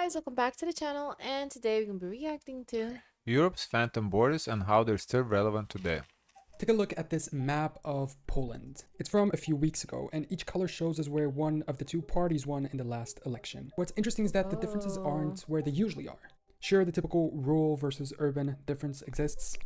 guys, welcome back to the channel, and today we're going to be reacting to Europe's phantom borders and how they're still relevant today. Take a look at this map of Poland. It's from a few weeks ago, and each color shows us where one of the two parties won in the last election. What's interesting is that the differences aren't where they usually are. Sure, the typical rural versus urban difference exists.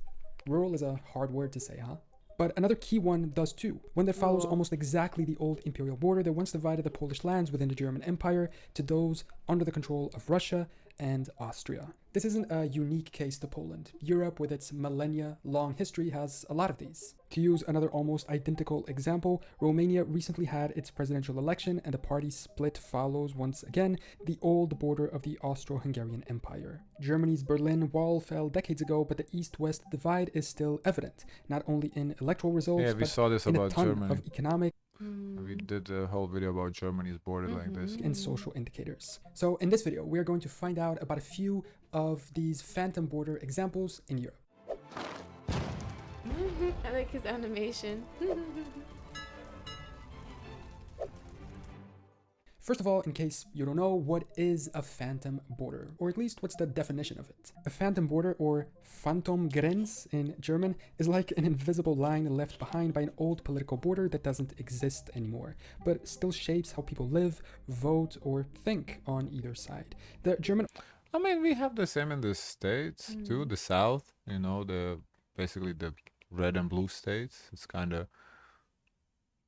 Rural is a hard word to say, huh? But another key one does too, one that follows almost exactly the old imperial border that once divided the Polish lands within the German Empire to those under the control of Russia and Austria. This isn't a unique case to Poland. Europe, with its millennia-long history, has a lot of these. To use another almost identical example, Romania recently had its presidential election, and the party split follows once again the old border of the Austro-Hungarian Empire. Germany's Berlin Wall fell decades ago, but the East-West divide is still evident, not only in electoral results, Yeah, we but saw this in a about ton Germany. of economic We did a whole video about Germany's border like this. and social indicators. So in this video, we are going to find out about a few of these phantom border examples in Europe. I like his animation. First of all, in case you don't know, what is a phantom border? Or at least what's the definition of it? A phantom border, or Phantomgrenz in German, is like an invisible line left behind by an old political border that doesn't exist anymore, but still shapes how people live, vote, or think on either side. The German I mean, we have the same in the States too, the South, you know, basically the red and blue states. It's kind of,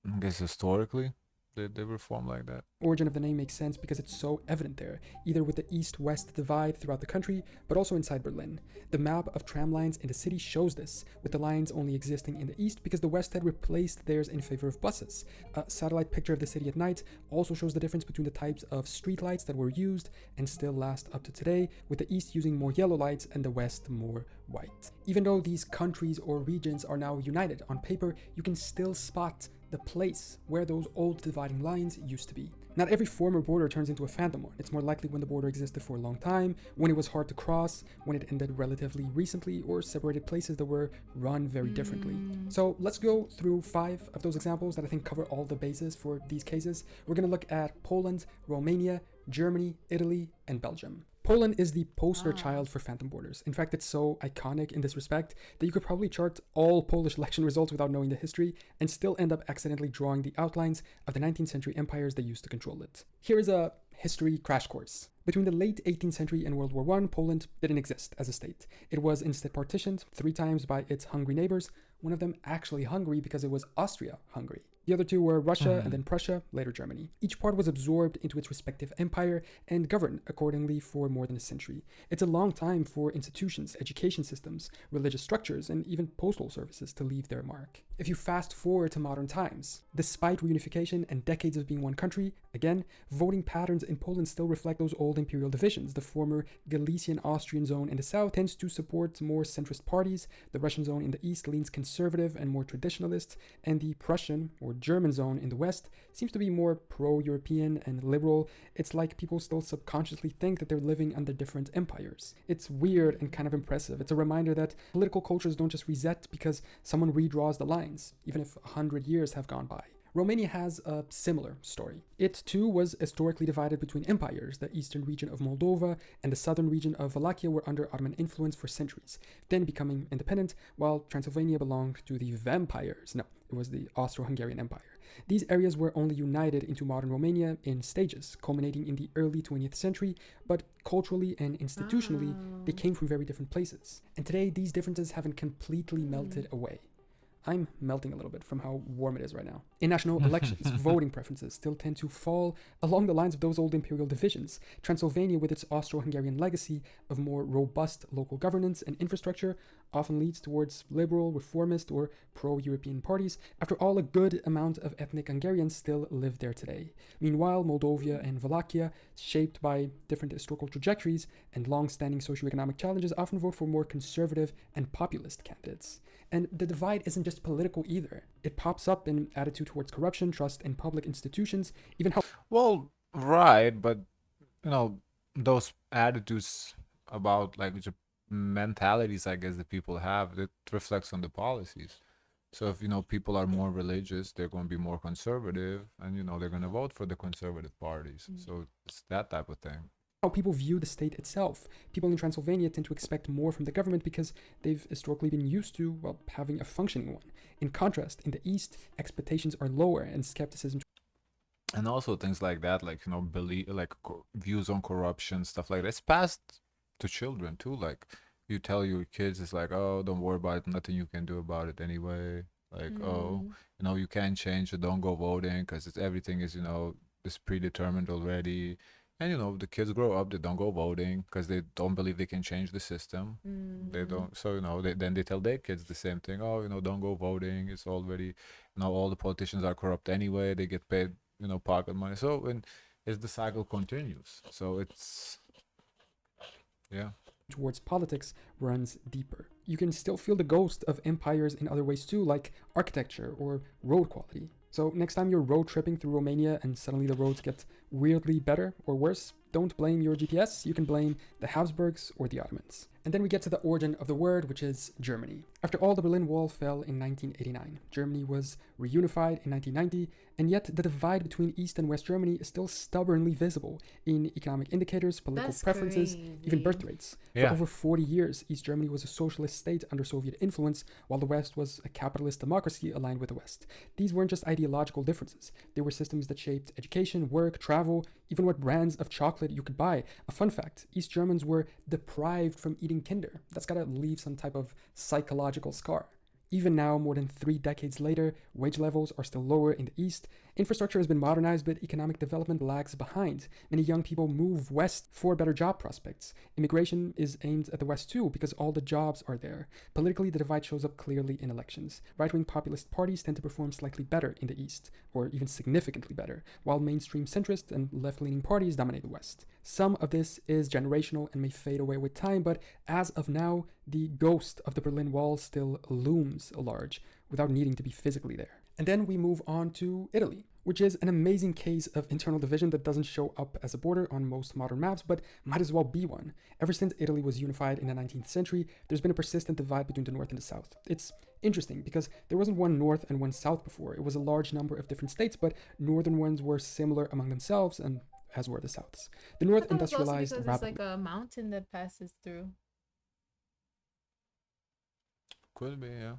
I guess historically, they were formed like that. origin of the name makes sense because it's so evident there, either with the east-west divide throughout the country, but also inside Berlin. The map of tram lines in the city shows this, with the lines only existing in the east because the west had replaced theirs in favor of buses. A satellite picture of the city at night also shows the difference between the types of streetlights that were used and still last up to today, with the east using more yellow lights and the west more white. Even though these countries or regions are now united on paper, you can still spot the place where those old dividing lines used to be. Not every former border turns into a phantom one. It's more likely when the border existed for a long time, when it was hard to cross, when it ended relatively recently, or separated places that were run very differently. So let's go through 5 of those examples that I think cover all the bases for these cases. We're going to look at Poland, Romania, Germany, Italy, and Belgium. Poland is the poster child for phantom borders. In fact, it's so iconic in this respect that you could probably chart all Polish election results without knowing the history and still end up accidentally drawing the outlines of the 19th century empires that used to control it. Here is a history crash course. Between the late 18th century and World War I, Poland didn't exist as a state. It was instead partitioned 3 times by its hungry neighbors, one of them actually Hungary because it was Austria-Hungary. The other 2 were Russia and then Prussia, later Germany. Each part was absorbed into its respective empire and governed accordingly for more than a century. It's a long time for institutions, education systems, religious structures, and even postal services to leave their mark. If you fast forward to modern times, despite reunification and decades of being one country, again, voting patterns in Poland still reflect those old imperial divisions. The former Galician-Austrian zone in the south tends to support more centrist parties, the Russian zone in the east leans conservative and more traditionalist, and the Prussian or German zone in the west seems to be more pro-European and liberal. It's like people still subconsciously think that they're living under different empires. It's weird and kind of impressive. It's a reminder that political cultures don't just reset because someone redraws the lines, even if 100 years have gone by. Romania has a similar story. It too was historically divided between empires. The eastern region of Moldova and the southern region of Wallachia were under Ottoman influence for centuries, then becoming independent, while Transylvania belonged to the vampires. No, it was the Austro-Hungarian Empire. These areas were only united into modern Romania in stages, culminating in the early 20th century, but culturally and institutionally, they came from very different places. And today, these differences haven't completely melted away. I'm melting a little bit from how warm it is right now. In national elections, voting preferences still tend to fall along the lines of those old imperial divisions. Transylvania, with its Austro-Hungarian legacy of more robust local governance and infrastructure, often leads towards liberal, reformist, or pro-European parties. After all, a good amount of ethnic Hungarians still live there today. Meanwhile, Moldova and Wallachia, shaped by different historical trajectories and long-standing socioeconomic challenges, often vote for more conservative and populist candidates. And the divide isn't just political either. It pops up in attitude towards corruption, trust in public institutions, even how Well, right, but you know, those attitudes about like the mentalities, I guess, that people have, it reflects on the policies. So if people are more religious, they're going to be more conservative, and they're going to vote for the conservative parties. So it's that type of thing. how people view the state itself. People in Transylvania tend to expect more from the government because they've historically been used to, well, having a functioning one. In contrast, in the East, expectations are lower and skepticism. And also things like that, like belief, like views on corruption, stuff like that. It's passed to children too. Like you tell your kids, it's like, oh, don't worry about it, nothing you can do about it anyway. Like, oh, Mm. you can't change it, don't go voting because it's everything is is predetermined already. And the kids grow up, they don't go voting because they don't believe they can change the system. They Mm. don't. So then they tell their kids the same thing. Oh, don't go voting. It's already, all the politicians are corrupt anyway. They get paid pocket money. So and as the cycle continues, so it's yeah. Towards politics runs deeper. You can still feel the ghost of empires in other ways too, like architecture or road quality. So next time you're road tripping through Romania and suddenly the roads get weirdly better or worse, don't blame your GPS, you can blame the Habsburgs or the Ottomans. And then we get to the origin of the word, which is Germany. After all, the Berlin Wall fell in 1989. Germany was reunified in 1990, and yet the divide between East and West Germany is still stubbornly visible in economic indicators, political That's preferences, even crazy. birth rates. For Yeah. over 40 years, East Germany was a socialist state under Soviet influence, while the West was a capitalist democracy aligned with the West. These weren't just ideological differences, they were systems that shaped education, work, travel, even what brands of chocolate you could buy. A fun fact, East Germans were deprived from eating Kinder. That's gotta leave some type of psychological scar. Even now, more than 3 decades later, wage levels are still lower in the East. Infrastructure has been modernized, but economic development lags behind. Many young people move west for better job prospects. Immigration is aimed at the West too, because all the jobs are there. Politically, the divide shows up clearly in elections. Right-wing populist parties tend to perform slightly better in the East, or even significantly better, while mainstream centrist and left-leaning parties dominate the West. Some of this is generational and may fade away with time, but as of now, the ghost of the Berlin Wall still looms large without needing to be physically there. And then we move on to Italy, which is an amazing case of internal division that doesn't show up as a border on most modern maps, but might as well be one. Ever since Italy was unified in the 19th century, there's been a persistent divide between the north and the south. It's interesting because there wasn't one north and one south before. It was a large number of different states, but northern ones were similar among themselves, and as were the souths. The I north thought it was also industrialized because it's rapidly. like a mountain that passes through. Could be, yeah.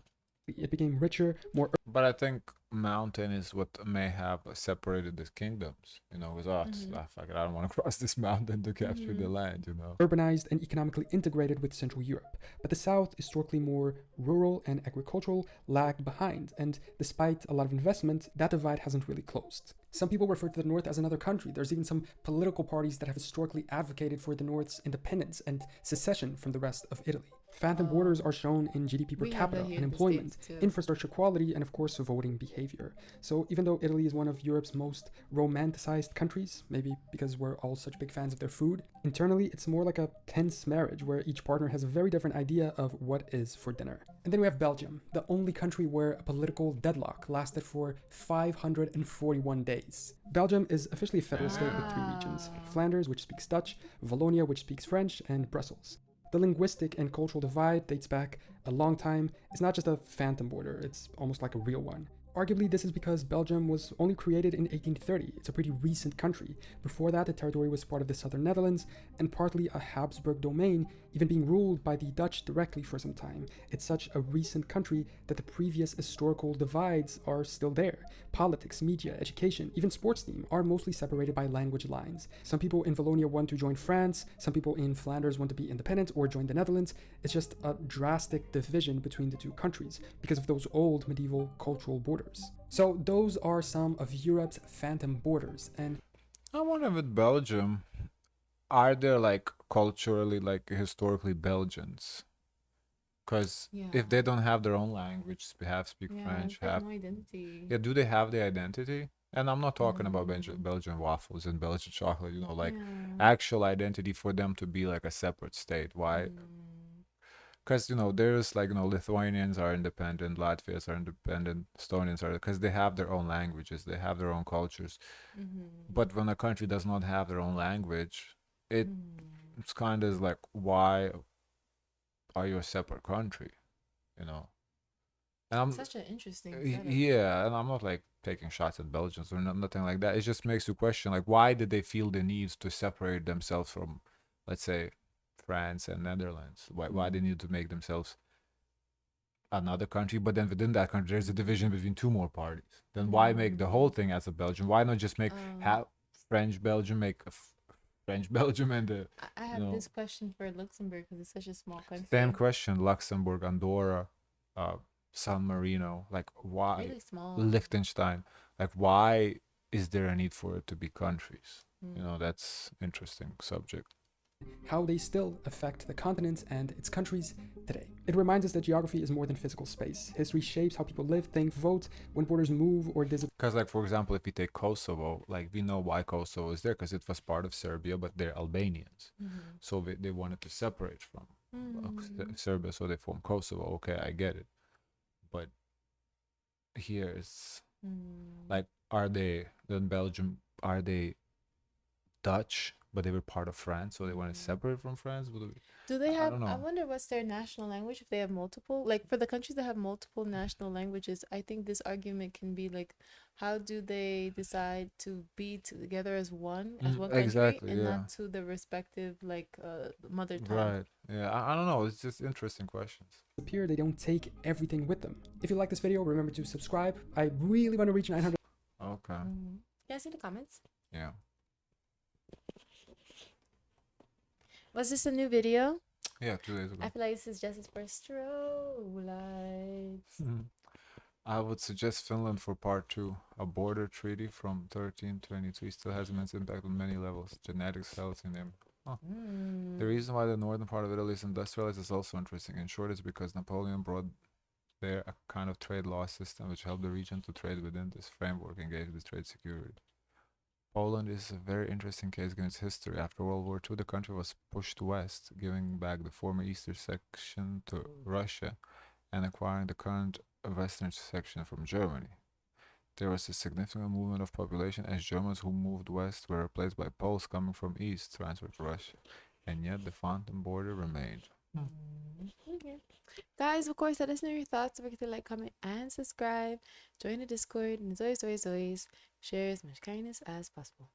It became richer, more But I think mountain is what may have separated the kingdoms. Because fuck it, I don't want to cross this mountain to capture the land. urbanized and economically integrated with Central Europe. But the South, historically more rural and agricultural, lagged behind, and despite a lot of investment, that divide hasn't really closed. Some people refer to the North as another country. There's even some political parties that have historically advocated for the North's independence and secession from the rest of Italy. Phantom borders are shown in GDP per We have that capita, here in the unemployment, States, too. infrastructure quality, and of course voting behavior. So even though Italy is one of Europe's most romanticized countries, maybe because we're all such big fans of their food, internally it's more like a tense marriage where each partner has a very different idea of what is for dinner. And then we have Belgium, the only country where a political deadlock lasted for 541 days. Belgium is officially a federal state with 3 regions: Flanders, which speaks Dutch, Wallonia, which speaks French, and Brussels. The linguistic and cultural divide dates back a long time. It's not just a phantom border, it's almost like a real one. Arguably, this is because Belgium was only created in 1830. It's a pretty recent country. Before that, the territory was part of the southern Netherlands and partly a Habsburg domain, even being ruled by the Dutch directly for some time. It's such a recent country that the previous historical divides are still there. Politics, media, education, even sports team are mostly separated by language lines. Some people in Wallonia want to join France, some people in Flanders want to be independent or join the Netherlands. It's just a drastic division between the two countries because of those old medieval cultural borders. So those are some of Europe's phantom borders, and I wonder with Belgium, are there like culturally, like historically Belgians? Because Yeah. if they don't have their own language, speak Yeah, French, it's like have no identity. yeah, do they have the identity? And I'm not talking about Mm. Belgian waffles and Belgian chocolate, like Yeah. actual identity for them to be like a separate state. Why? Mm. Because there's like Lithuanians are independent, Latvians are independent, Estonians are, because they have their own languages, they have their own cultures. But when a country does not have their own language, it's kind of like, why are you a separate country? You know. And I'm Such an interesting setup. yeah, and I'm not like taking shots at Belgians or nothing like that. It just makes you question like why did they feel the need to separate themselves from, let's say, France and Netherlands? Why they need to make themselves another country? But then within that country, there's a division between two more parties. Then why make the whole thing as a Belgium? Why not just make have French Belgium make a French Belgium and the I you have know this question for Luxembourg because it's such a small same country. question. Luxembourg, Andorra, uh, San Marino. Like why Really small. Liechtenstein? Like why is there a need for it to be countries? You Mm. know, that's interesting subject. how they still affect the continent and its countries today. It reminds us that geography is more than physical space. History shapes how people live, think, vote, when borders move or disappear. Because, like, for example, if we take Kosovo, like, we know why Kosovo is there because it was part of Serbia, but they're Albanians. So they wanted to separate from Serbia, so they formed Kosovo. Okay, I get it. But here it's like, are they, then Belgium, are they Dutch, but they were part of France, so they want to separate from France? Do they I have? don't I know. wonder what's their national language if they have multiple. Like for the countries that have multiple national languages, I think this argument can be like, how do they decide to be together as one country Exactly, and yeah. not to the respective like mother tongue? Right. Yeah, I don't know. It's just interesting questions. They don't take everything with them. If you like this video, remember to subscribe. I really want to reach 900. Okay. Yeah, see the comments. Yeah. Was this a new video? Yeah, 2 days ago. I feel like this is just his first strobe lights. I would suggest Finland for part 2. A border treaty from 1323 still has immense impact on many levels. Genetics, health, and them. The reason why the northern part of Italy is industrialized is also interesting. In short, it's because Napoleon brought there a kind of trade law system which helped the region to trade within this framework and gave the trade security. Poland is a very interesting case given its history. After World War II, the country was pushed west, giving back the former eastern section to Russia and acquiring the current western section from Germany. There was a significant movement of population as Germans who moved west were replaced by Poles coming from east, transferred to Russia, and yet the fountain border remained. Okay. Guys, of course, let us know your thoughts. Don't forget to like, comment, and subscribe. Join the Discord. And as always, share as much kindness as possible.